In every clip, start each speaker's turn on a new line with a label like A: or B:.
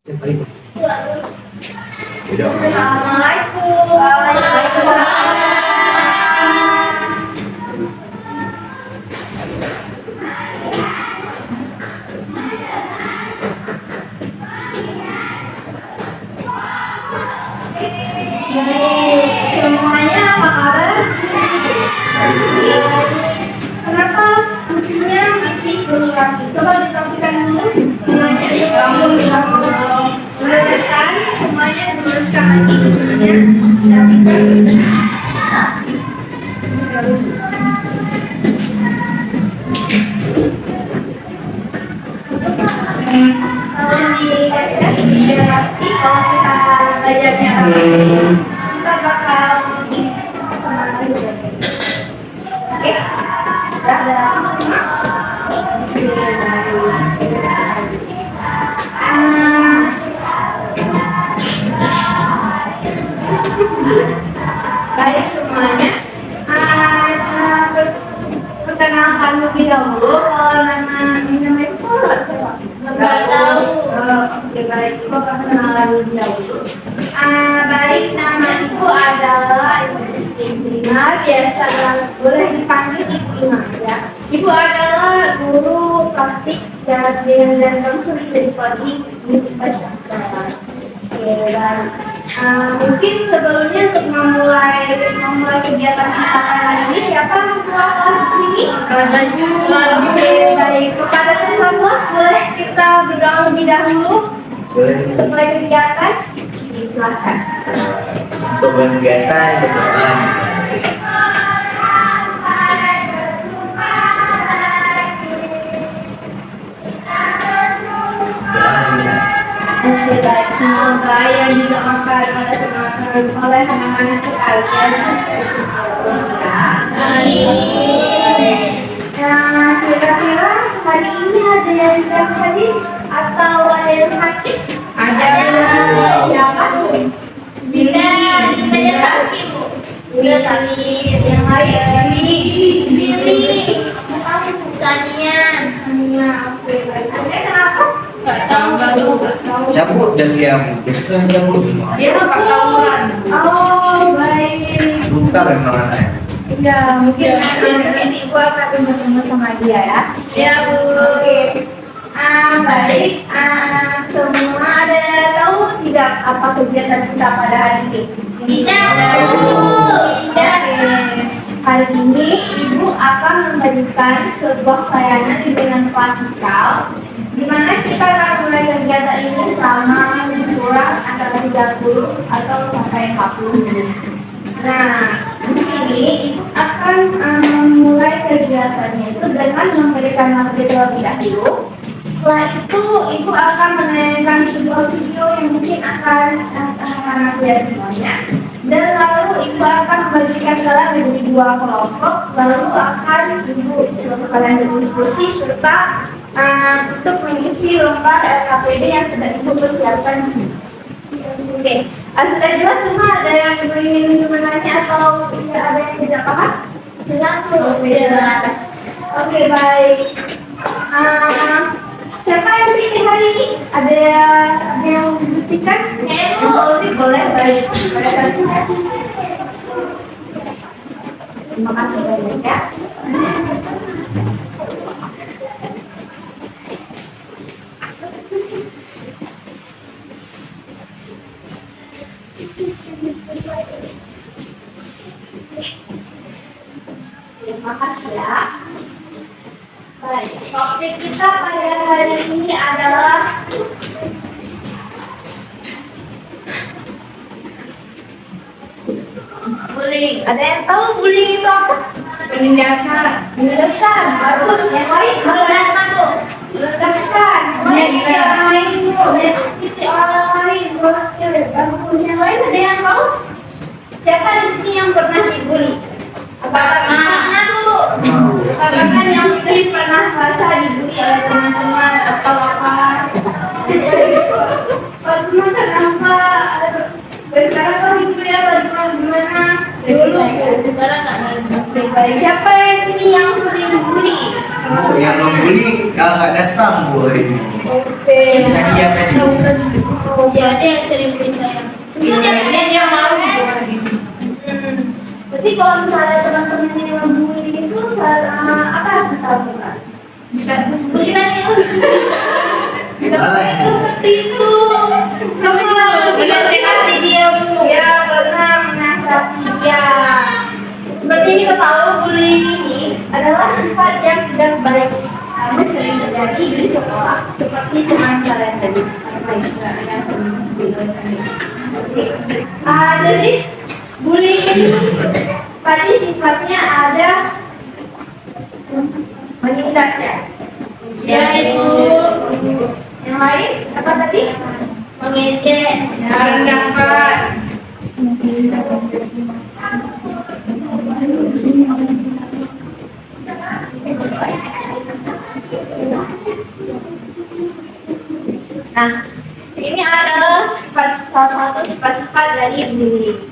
A: Assalamualaikum. Waalaikumsalam. Semuanya apa kabar? Kenapa kucingnya masih kurang? Coba ditampilkan dulu. Semuanya diluruskan, semuanya diluruskan lagi kucingnya. Kalau dikaitkan biar nanti kalau kita belajarnya kita bakal semangat juga. Oke, ada semua. Baik semuanya. Perkenalkan lebih dahulu kalau nama itu nggak tahu. Oke, baik, ibu perkenalan lebih dahulu. Baik, nama ibu adalah Ibu Istina, biasa boleh dipanggil Ibu Ima ya. Ibu adalah guru praktik dan konseling dari Prodi Universitas Syahban. Oke, baik. Mungkin sebelumnya untuk memulai kegiatan kita kali ini, siapa yang ketua kelas di sini? Oke, baik. Kepada kelas 19 boleh kita berdoa lebih dahulu untuk mulai kegiatan. Silakan.
B: Untuk kegiatan berdoa.
A: Oke, baik. Semoga yang didoakan oleh anak-anak sekalian Nah, kira-kira hari ini ada yang tidak hadir atau ada yang sakit?
C: Ada.
A: Siapa?
C: Dinda yang sakit, Bu.
A: Dinda sakit. Yang lain?
C: Billy. Sania.
A: Oke, baik. Anda kenapa?
C: Nggak tahu.
B: Cabut dan diam. Biasanya cabut semua.
C: Dia suka tawuran.
A: Oh, baik.
B: Bentar memang anaknya.
A: Ya, mungkin nanti ibu akan bersama sama dia ya.
C: Ya, Bu.
A: Oke. Baik. Semua ada tahu tidak apa kegiatan kita pada hari ini?
C: Tidak.
A: Tidak. Hari ini ibu akan membagikan sebuah layanan dengan klasikal, di mana kita akan mulai kegiatan ini selama kurang antara 30 atau sampai 40 menit. Nah, di sini ibu akan memulai kegiatannya itu dengan memberikan materi terlebih dahulu. Setelah itu ibu akan menanyakan sebuah video yang mungkin akan anak-anak lihat semuanya. Dan lalu ibu akan membagikan kalian menjadi 2 kelompok. Lalu akan ibu coba kalian berdiskusi serta untuk mengisi lembar LKPD yang sudah ibu persiapkan. Oke, sudah jelas semua. Ada yang ibu ingin menanya atau ada yang tidak paham? Jelas Bu. Jelas. Oke, baik. Siapa yang pilih hari ini? Ada yang membuktikan? Boleh, baik. Terima kasih banyak ya. Terima kasih ya. Baik, topik kita pada hari ini adalah bullying. Ada yang tahu bullying itu apa?
C: Penindasan.
A: Penindasan, harus. Yang lain,
C: Merendahkan, Bu.
A: merendahkan.
C: Menyakiti orang lain, Bu.
A: Menyakiti orang lain. Bagus. Yang lain ada yang tahu? Siapa di sini yang pernah dibully?
C: Mana, Bu?
A: Katakan yang mungkin pernah merasa dibully oleh teman-teman atau apa? Teman kenapa? Sekarang kau dibully apa gimana? Dulu.
C: Sekarang nggak ada.
A: Baik, siapa yang sini yang sering dibully?
B: Bu, yang membuli kalau nggak datang, Bu.
A: Oke.
B: Sania tadi.
C: Ya, dia yang sering beli saya.
D: Dia malu gimana gitu.
A: Berarti kalau misalnya teman-teman yang membuli itu apa harus kita lakukan?
C: Beli lagi itu.
B: Gimana sih?
A: Seperti itu. Kamu harus
D: Menasehati dia, Bu.
A: Ya benar, menasihati dia. Seperti kita tahu bullying ini adalah sifat yang tidak baik. Karena sering terjadi di sekolah. Seperti teman kalian tadi. Apa istilahnya Oke. Jadi bullying itu tadi sifatnya ada menindas ya.
C: Ya, Ibu.
A: Yang lain apa tadi?
C: Mengejek.
D: Merendahkan.
A: Nah, ini adalah salah satu sifat-sifat dari bullying.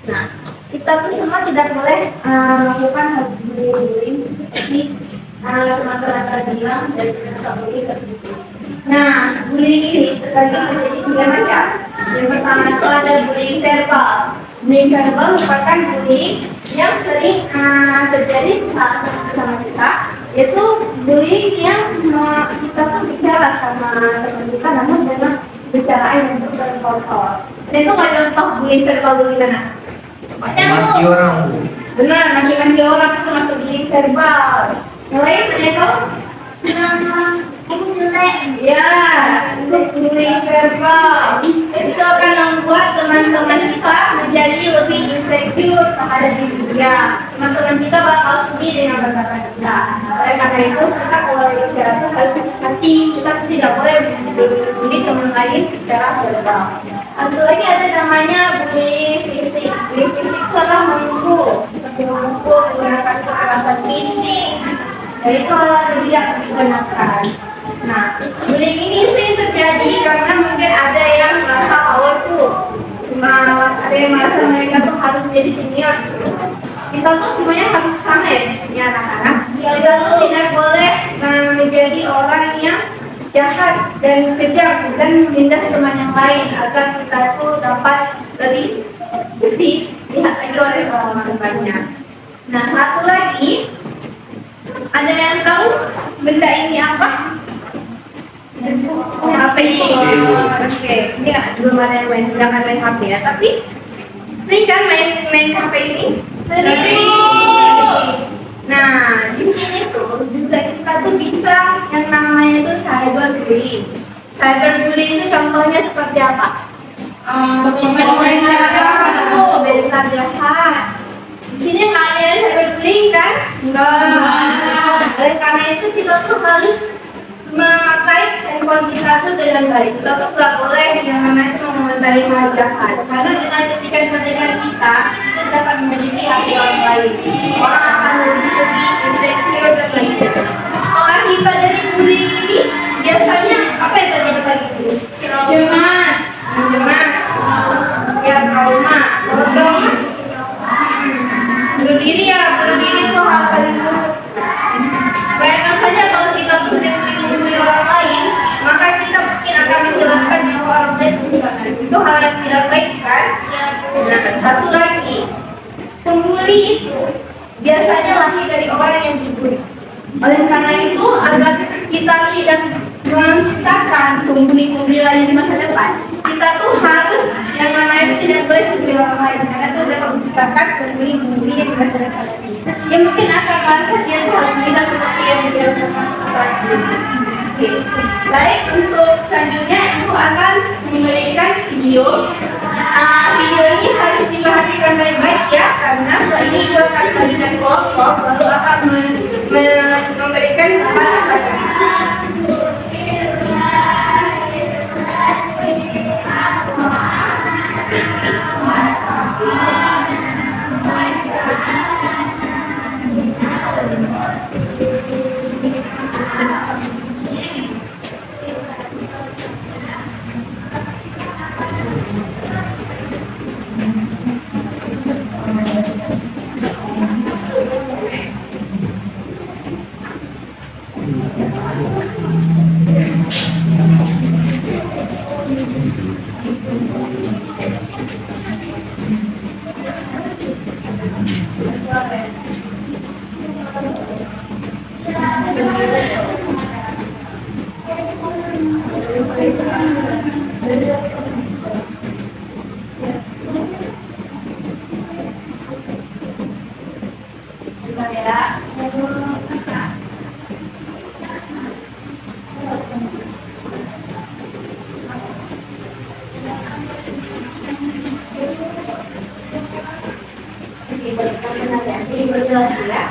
A: Nah, kita tuh semua tidak boleh melakukan hal bullying seperti teman-teman tadi bilang dari bahasa bullying tersebut. Nah, bullying ini terbagi menjadi tiga macam. Yang pertama itu ada bullying verbal. Bullying verbal merupakan bullying yang sering terjadi saat bersama kita, yaitu bullying yang kita tuh bicara sama teman kita namun dengan bicaraan yang berkol-kol. Dan itu nggak contoh bullying verbal dulu gimana?
B: Maki orang, Bu.
A: Benar, maki-maki orang itu masuk bullying verbal. Yang lain ada tahu?
C: Aku jelek.
A: Ya, itu bullying verbal. Itu akan membuat teman-teman kita menjadi lebih insecure terhadap diri dia. Teman-teman kita bakal sedih dengan perkataan kita. Oleh karena itu, kita kalau bicara itu harus hati. Kita tuh tidak boleh membuli teman lain secara verbal. Satu lagi ada namanya bullying fisik. Bullying fisik itu adalah memukul, seperti memukul menggunakan kekerasan fisik. Jadi itu adalah tidak digunakan. Nah, bullying ini sih terjadi karena mungkin ada yang merasa powerful, ada yang merasa mereka tuh harus menjadi senior. Kita tuh semuanya harus sama ya di sini anak-anak. Kita tuh tidak boleh menjadi orang yang jahat dan kejam dan menindas teman yang lain agar kita tuh dapat lebih lihat lagi oleh teman-temannya. Nah, satu lagi, ada yang tahu benda ini apa? HP ini. Oke, ini belum ada yang main, jangan main HP ya. Tapi sering kan main HP ini? Sering. Nah, di sini tuh juga kita tuh bisa yang namanya itu cyberbullying. Cyberbullying itu contohnya seperti apa? Berita jahat. Di sini nggak ada yang cyberbullying kan? Enggak. Oleh karena itu kita tuh harus memakai handphone kita tuh dengan baik. Kita tuh nggak boleh yang namanya itu mengomentari hal jahat. Karena dengan ketika kita itu dapat menjadi hati orang lain. Orang akan lebih sedih, insecure dan lainnya. Orang kita dari bullying ini biasanya apa yang terjadi pagi itu? Cemas, ya trauma, bunuh diri itu hal paling buruk. Bayangkan saja kalau kita tuh sering membuli orang lain, maka kita mungkin akan menghilangkan nyawa orang lain misalkan. Itu hal yang tidak baik kan? Nah, satu lagi, pembuli itu biasanya lahir dari orang yang dibully. Oleh karena itu, agar kita tidak menciptakan pembuli-pembuli lain di masa depan, kita tuh harus yang namanya itu tidak boleh membuli orang lain, karena itu dapat menciptakan pembuli-pembuli yang di masa depan. Ya mungkin akan merasa dia tuh harus meninggal seperti yang dirasakan saat ini. Oke, baik, untuk selanjutnya Ibu akan memberikan video. Video ini harus diperhatikan baik-baik ya, karena setelah ini Ibu akan memberikan kelompok, lalu akan memberikan bahan-bahan. Ibu jelas ya.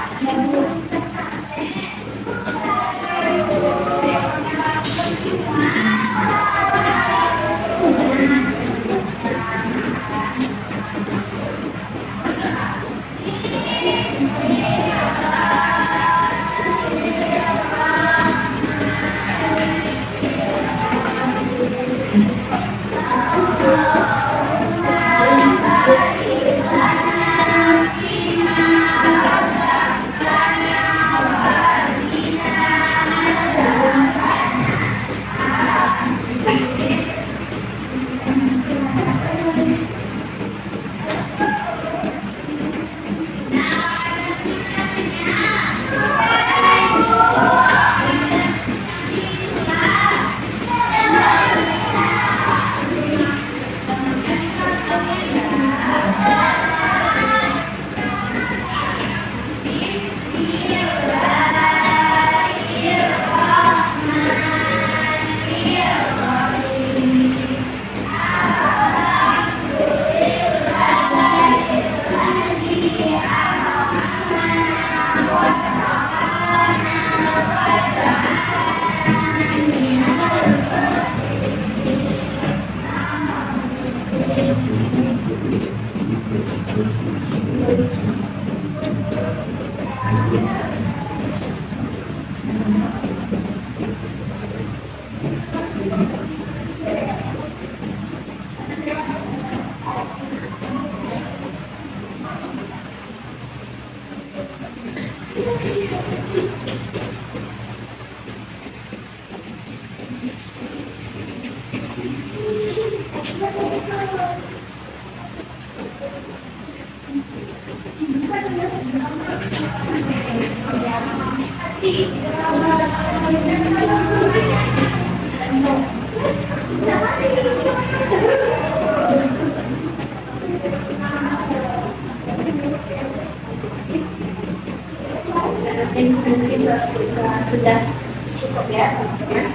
A: Mungkin sudah cukup ya teman-teman.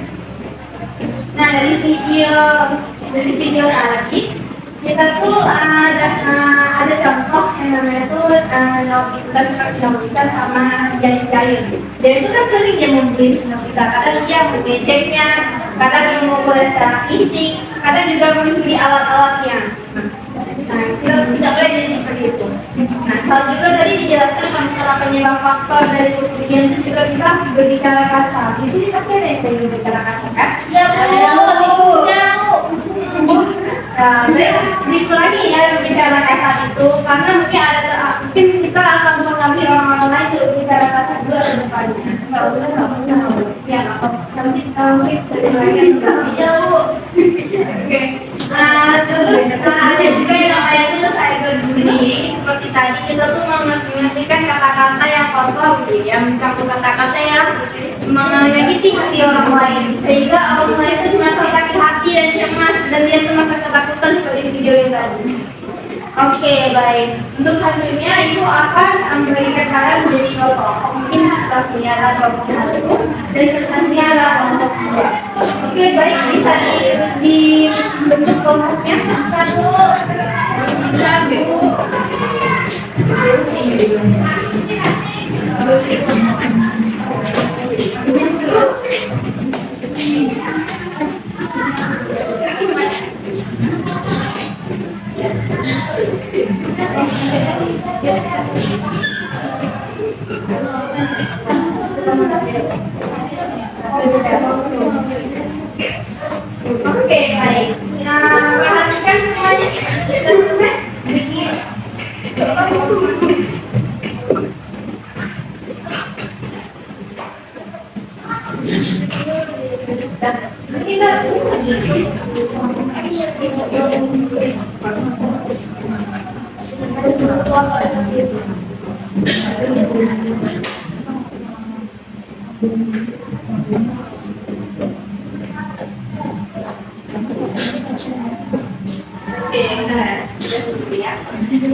A: Nah dari video tadi kita tuh ada contoh yang namanya tuh Novita sama Jair. Dia itu kan sering dia membeli Novita, kadang dia mengejeknya, kadang dia memukul secara fisik, kadang juga mencuri alat-alatnya. Nah, kita tidak boleh jadi seperti itu. Nah, soal juga tadi dijelaskan kalau misalnya penyebab faktor dari kemudian itu juga kita berbicara kasar. Di sini pasti ada yang sering berbicara kasar kan?
C: Ya Bu.
A: Nah, saya dikurangi ya berbicara kasar itu karena mungkin kita akan mengambil orang-orang lain untuk berbicara kasar juga ke depannya. Nggak boleh. Ya, nanti
C: Ya Bu.
A: Oke. Terus ada juga yang namanya itu cyberbullying. Seperti tadi kita tuh mengertikan kata-kata yang kotor, yang mencakup kata-kata yang menyakiti hati orang lain, sehingga orang lain itu merasa sakit hati dan cemas dan dia tuh merasa ketakutan seperti video yang tadi. Oke, baik. Untuk selanjutnya ibu akan memberikan kalian menjadi kelompok. Mungkin setelahnya adalah kelompok 1 dan setelahnya adalah kelompok 2. Oke, baik. Bisa dibentuk kelompoknya. 1. Oke, baik. Perhatikan semuanya.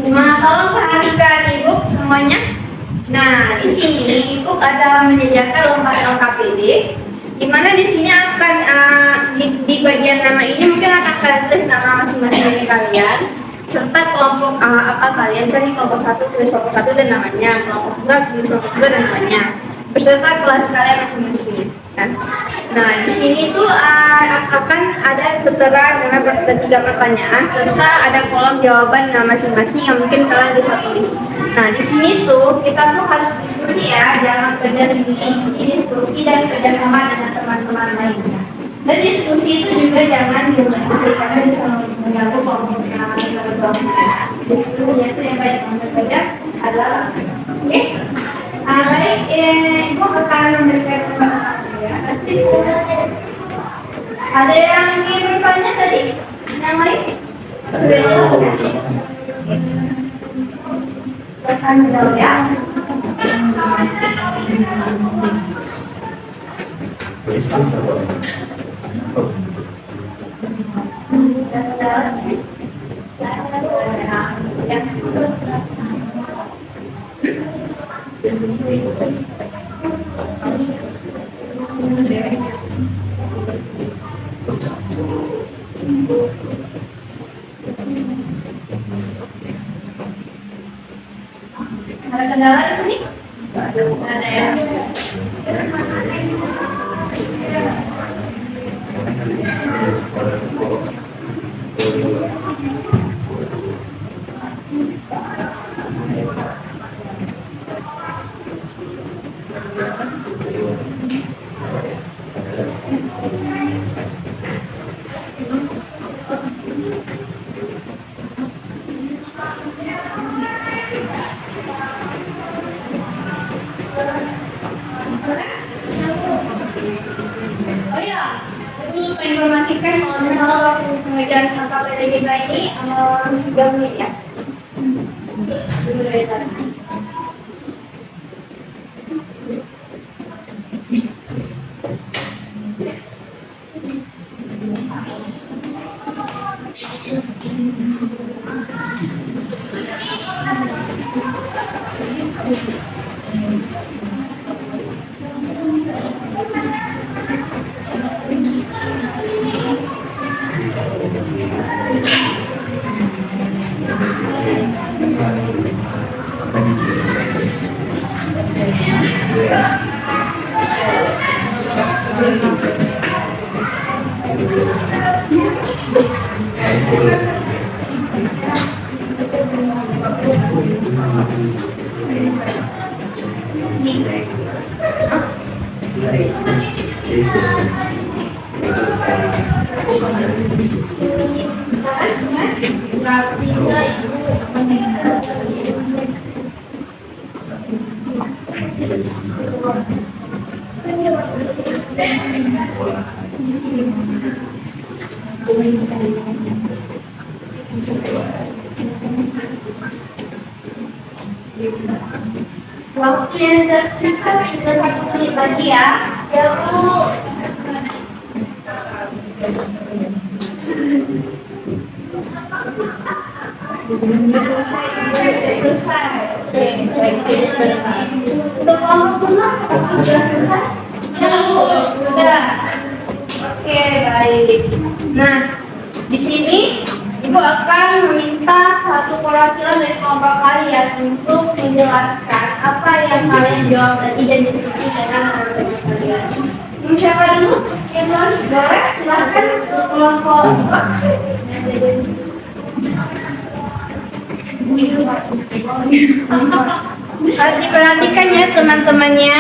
A: Nah, tolong perhatikan ibu semuanya. Nah, di sini ibu ada menyediakan lembar LKPD, di mana di sini akan di bagian nama ini mungkin akan kalian tulis nama masing-masing dari kalian. serta kelompok apa kalian. Misalnya kelompok 1 tulis kelompok 1 dan namanya, kelompok 2 tulis kelompok 2 dan namanya, beserta kelas kalian masing-masing. Nah, di sini tuh akan ada tertera dengan tiga pertanyaan serta ada kolom jawaban masing-masing yang mungkin kalian bisa tulis. Nah, di sini tuh kita tuh harus diskusi ya, jangan kerja sendiri, diskusi dan kerjasama dengan teman-teman lainnya. Dan diskusi itu juga jangan dibatasi karena bisa mengganggu kelompok yang berkelompok. Diskusinya itu yang baik untuk kerja adalah oke. Baik, ibu akan memberikan pertanyaan ya. Ada yang ingin bertanya tadi? Yang lain? Silakan menjawab ya. Ada kendala di sini? Nggak ada ya. Oh iya, aku lupa informasikan kalau misalnya waktu pengajaran KPD kita ini 3 menit ya. Dulu dari tadi. Waktu yang tersisa tinggal 1 menit lagi ya. Ya Bu. Selesai. Oke, baik. Untuk kelompok semua sudah selesai? Sudah. Oke, baik. Nah, di sini Ibu akan meminta satu perwakilan dari kelompok kalian untuk menjelaskan apa yang kalian jawab tadi dan diskusi dengan teman-teman kalian. Siapa dulu? Yang boleh? Silahkan kelompok. Harus diperhatikan ya teman-temannya.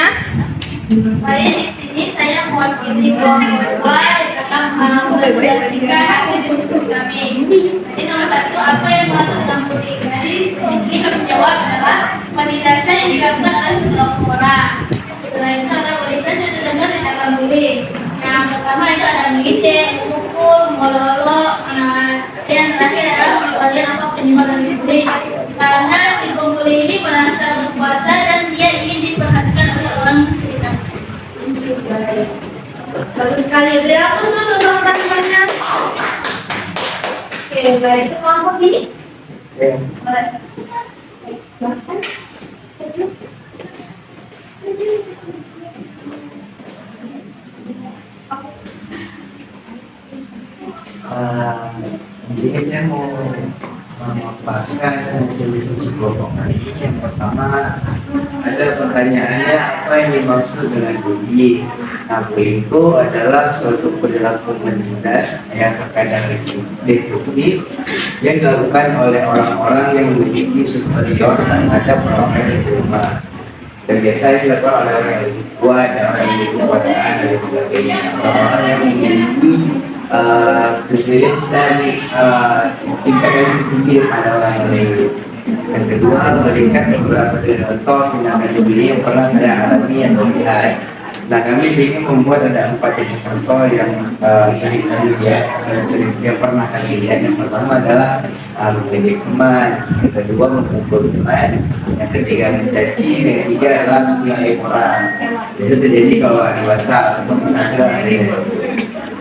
A: Baik, di sini saya mewakili kelompok 2 yang akan menjelaskan hasil diskusi kami. Jadi nomor 1, apa yang dimaksud dengan bullying? Jadi ini kami jawab adalah penindasan yang dilakukan oleh sekelompok orang. Selain itu ada bullying yang terdengar yang akan bullying. Yang pertama itu ada mengejek, memukul, mengolok-olok. Yang terakhir adalah kalian apa penyebab dari bullying? Karena si pembuli ini merasa berkuasa dan dia ingin diperhatikan oleh orang sekitar. Bagus sekali. Beri aplaus dulu untuk teman-temannya. Oke, baik. Itu kelompok ini. Boleh. Silahkan.
B: Jadi saya mau kelompok kami. Yang pertama ada pertanyaannya, apa yang dimaksud dengan bullying? Nah, bullying itu adalah suatu perilaku menindas yang terkadang destruktif yang dilakukan oleh orang-orang yang memiliki superior terhadap orang-orang yang di rumah. Dan biasanya dilakukan oleh orang yang lebih kuat, dan orang yang memiliki kekuasaan dan sebagainya. Orang-orang yang memiliki privilege dan tingkat yang lebih tinggi pada orang yang lain. Yang kedua, memberikan beberapa contoh tindakan bullying yang pernah saya alami atau lihat. Nah, kami ingin membuat ada 4 contoh yang sering kami lihat, yang pernah kami lihat. Yang pertama adalah mengejek teman, yang kedua memukul teman, yang ketiga mencaci, dan yang ketiga adalah sebagai orang. Itu terjadi kalau ada WhatsApp atau Instagram.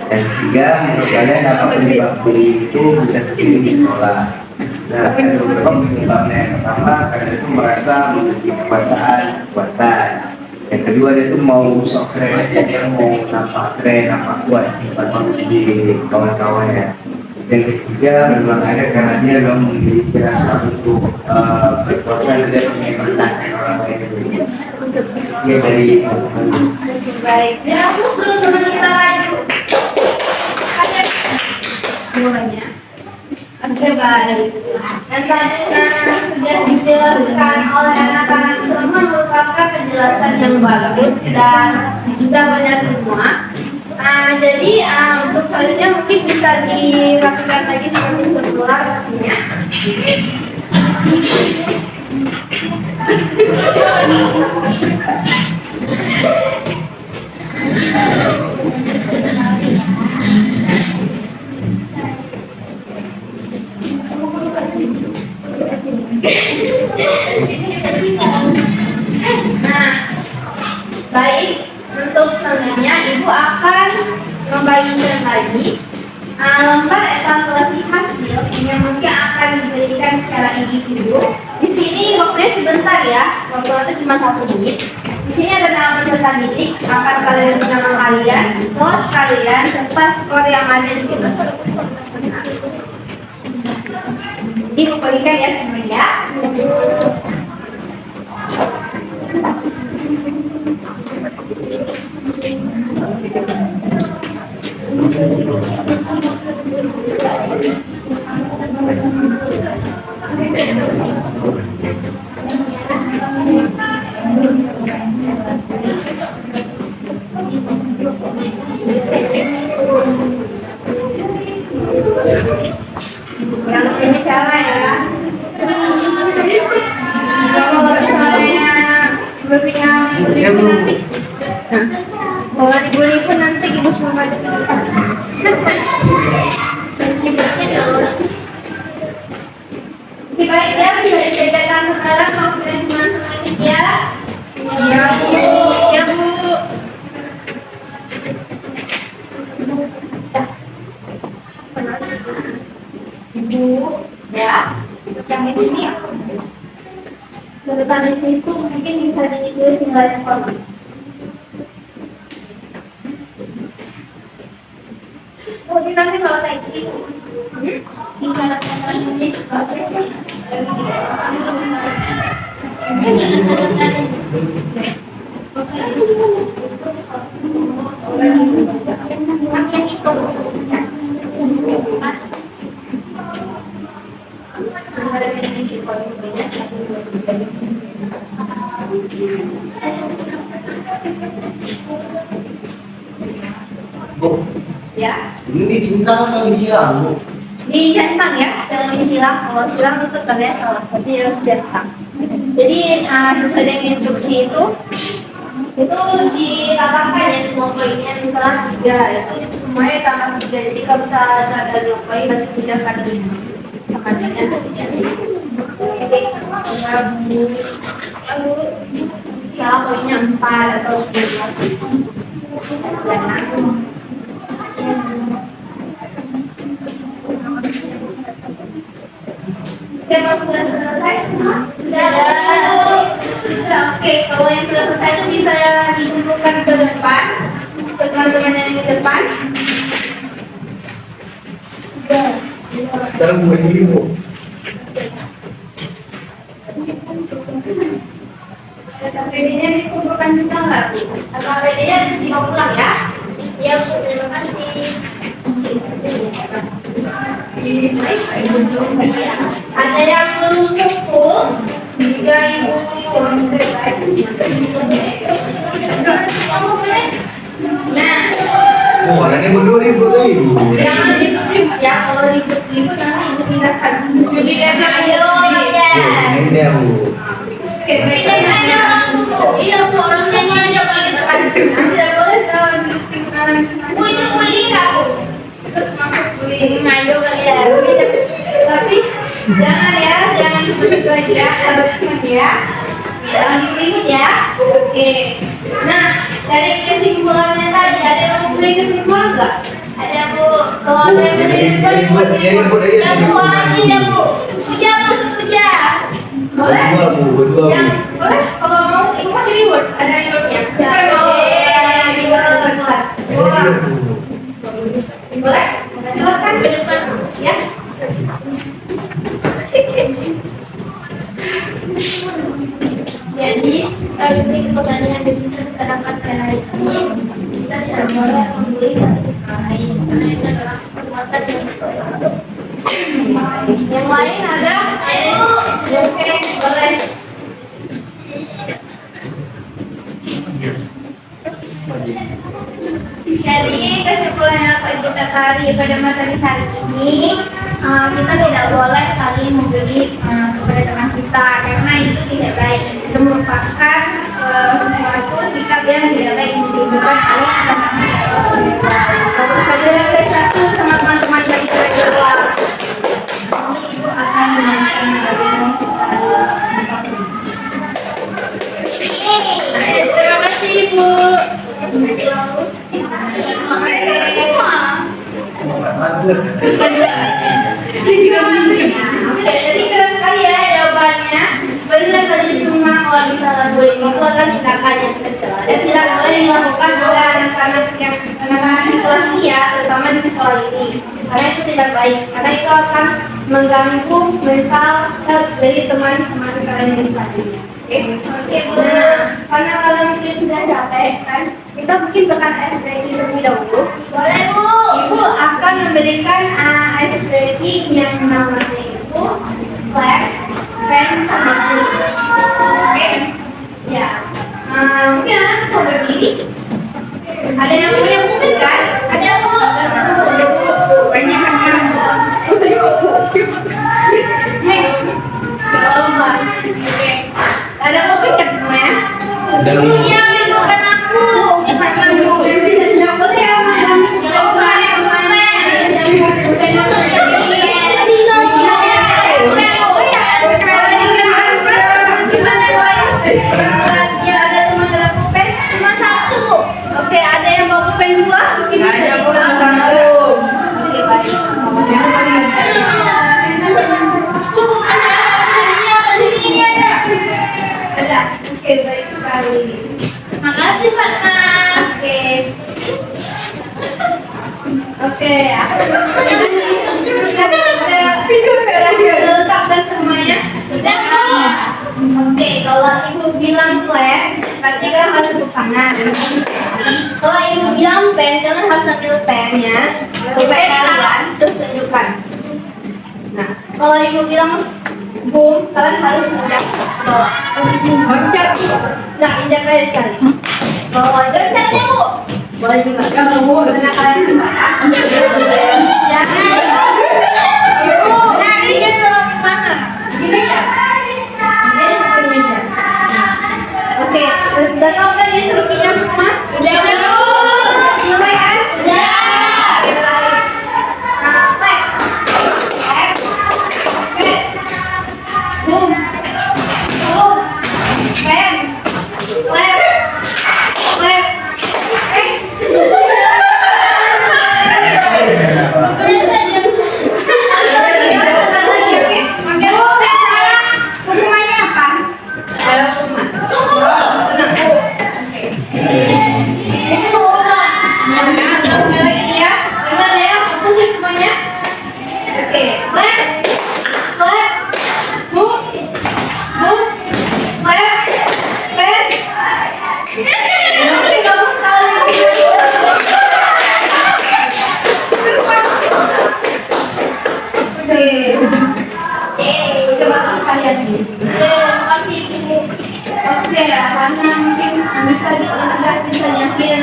B: Yang ketiga, menurut kalian apa penyebab bullying itu bisa terjadi di sekolah? Nah, ada beberapa penyebabnya. Yang pertama, karena itu merasa memiliki kekuasaan, kekuatan. Yang kedua, dia tuh mau sok keren, dia mau nampak keren, nampak kuat di kawan-kawannya. Yang ketiga, memang ada karena dia memang memiliki rasa untuk berkuasa dan dia ingin menangkan orang lain. Sekian dari
A: Baik, dan aku sebelum teman kita lanjut. Mulanya. Oke, baik. Dan tadi sudah dijelaskan oleh anak-anak semua merupakan penjelasan yang bagus dan juga benar semua. Jadi untuk selanjutnya mungkin bisa dirapikan lagi seperti semula pastinya. Nah, baik, untuk selanjutnya Ibu akan membagikan lagi lembar evaluasi hasil yang mungkin akan diberikan secara individu. Di sini waktunya sebentar ya, waktu itu cuma 1 menit. Di sini ada nama peserta didik, akan kalian nama kalian, kelas kalian, serta skor yang ada di sini. Ibu bagikan ya semuanya. Yang ini cara ya. Kalau misalnya berpikir nanti, kalau dibeli pun nanti ibu semua ada Oke, baik ya, bisa dijajakan sekarang waktunya cuma semenit ya. Ya Bu, ya Bu. Ibu, ya, yang di sini ya. Urutan di situ mungkin bisa ditulis nilai skor. Oh, ini nanti nggak usah isi. Tinggal ini nggak usah isi.
B: Bu,
A: Ya,
B: ini cinta atau silang, Bu?
A: dicentang ya, jangan disilang. Kalau silang itu terlihat salah, jadi harus centang. Jadi sesuai dengan instruksi itu ditambahkan ya semua poinnya, misalnya 3 itu semuanya tambah 3. Jadi kalau misalnya ada 2 poin berarti 3 kali 5 sama dengan sekian. Oke, ya Bu, misalnya poinnya 4 atau 5. Oke, kalau sudah selesai semua? Sudah. Oke, kalau yang sudah selesai itu bisa dikumpulkan ke depan, ke teman-teman yang di depan.
B: Sekarang bukan diri, Bu.
A: APD-nya dikumpulkan juga nggak, Bu? Atau APD-nya harus dibawa pulang ya?
C: Iya, Bu. Terima kasih.
A: Ada yang belum kumpul? Tiga Ibu. Kamu boleh? Nah,
B: Oh, orangnya berdua ribu.
A: jangan ribut ya. Kalau ribut-ribut nanti Ibu pindahkan.
D: Jadi lihat
C: Ayo, ya.
B: Ini dia, Bu.
C: Pindah aja orang Bu. Iya, Bu. Orangnya ini aja balik.
A: Tidak boleh tahu di kanan.
C: Bu, itu beli nggak, Bu?
A: Masuk kuliah.
C: Ayo kali ya.
A: Tapi jangan ya, jangan ribut lagi ya, harus ingat ya. Jangan ribut ya. Oke. Nah, dari kesimpulannya tadi ada yang mau beri kesimpulan nggak?
C: Ada, Bu.
A: Kalau ada yang beri kesimpulan,
C: Ya, Bu. Orangnya ya, Bu. Puja, Bu. Sepuja.
A: boleh?
B: Berdua,
A: Yang boleh? Kalau mau Ibu kasih reward, ada rewardnya. Boleh? Silakan. Ya.
C: Jadi, pertanyaan bisnis yang kita dapatkan hari ini, kita tidak boleh membuli satu sama lain, karena itu adalah perbuatan
A: Yang lain ada?
C: Ayo.
A: Oke, boleh. Jadi kesimpulan yang dapat kita tarik pada materi hari ini, kita tidak boleh saling membeli kepada teman kita karena itu tidak baik. Itu merupakan sesuatu sikap yang tidak baik yang ditunjukkan oleh teman kita. Tentu saja yang satu sama teman-teman dari kedua. Ini Ibu akan menyampaikan
C: Terima kasih, Ibu.
A: Jadi keren sekali ya jawabannya. Benar tadi semua kalau misalnya bullying itu adalah tindakan yang tercela dan tidak boleh dilakukan oleh anak-anak di kelas ini ya, terutama di sekolah ini. Karena itu tidak baik. Karena itu akan mengganggu mental health dari teman-teman kalian yang selanjutnya. Oke, Bu. Karena kalian mungkin sudah capek kan, kita mungkin bakal ice breaking terlebih dahulu.
C: Boleh, Bu.
A: Ibu akan memberikan ice breaking yang namanya itu flag, pen, sama kulit. Oke? Ya. Mungkin anak bisa berdiri. Ada yang punya buku kan? Ada, Bu. Ada, Bu. Banyak kan, Bu. Hei. Coba. Oke. Ada buku kan semua? Iya, bukan aku. Bukan aku. Tidak boleh ya, Mas. Oke, ada yang bawa pulpen dua? Mungkin bisa
D: Ada, Bu.
A: dibuka.
D: Satu.
A: Oke, baik. Ada. Oke, baik sekali.
C: Makasih, Pak.
A: Oke. Oke, sudah letakkan semuanya.
C: Sudah, Bu.
A: Oke, kalau ibu bilang flag, berarti kan harus tepuk tangan. Kalau ibu bilang pen, kalian harus ambil pennya, pen kalian, terus tunjukkan. Nah, kalau ibu bilang boom, kalian harus injak bawah.
D: Loncat.
A: Nah, injak aja sekali. Bawah, loncat ya, Bu. Boleh juga. Karena kalian suka ya. Jangan. Di meja. Dia sampai meja. Oke, udah tahu kan instruksinya semua?
C: Udah, Bu.
A: Mulai kan?
C: Udah.
A: Boom. Boom. Pen. Left. Left.
C: Udah,
A: Oke, karena mungkin bisa misalnya kita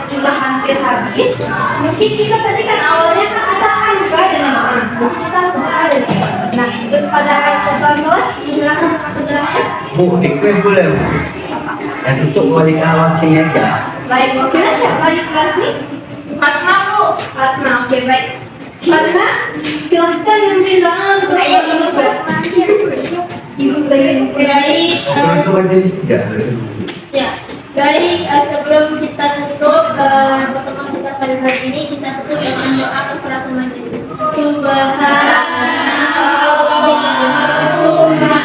A: juga hampir habis. Mungkin kita tadi kan awalnya kita akan juga dengan orang kita sudah ada. Nah, terus pada kelas kelas silakan masuknya.
B: Bu, request boleh Bu? Yang tutup balik wakilnya aja.
A: Baik, wakilnya siapa di kelas ini? Fatma Bu. Fatma, oke baik. Fatma, silahkan yang bilang.
C: Ayo, Ibu.
A: Ibu beri.
C: Baik,
B: Untuk majelis tidak bahasa
C: ya. Baik, sebelum kita tutup pertemuan kita pada hari ini, kita tutup dengan doa kepada majelis. Subhanallahumma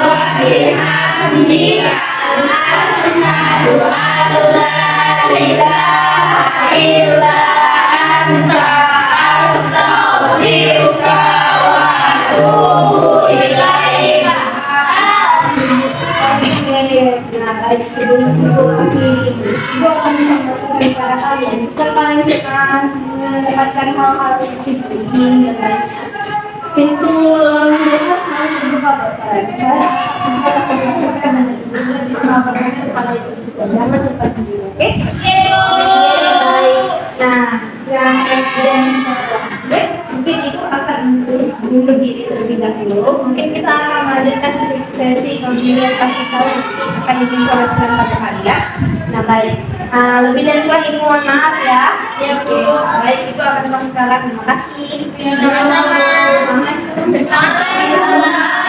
C: wa bihamdika asyhadu an la ilaha illa anta astaghfiruka wa atubu ilaika.
A: Nah, baik sebelum ibu akan membacakan kepada kalian. Kita paling suka mendapatkan hal-hal seperti ini dan lainnya. Pintu mereka selalu terbuka buat kalian. Masalah kebiasaan dan sebelumnya disamakan kepada itu. Jangan cepat sendiri, oke? Baik. Nah, yang dan baik, mungkin itu akan dulu terlebih dahulu. Mungkin kita akan mengadakan sesi kemudian kasih tahu akan diinformasikan pada kalian. Nah baik, lebih dan kurang ini mohon maaf ya. Ya Bu, baik itu akan masuk sekarang. Terima kasih.
C: Sama-sama.
A: Sama-sama.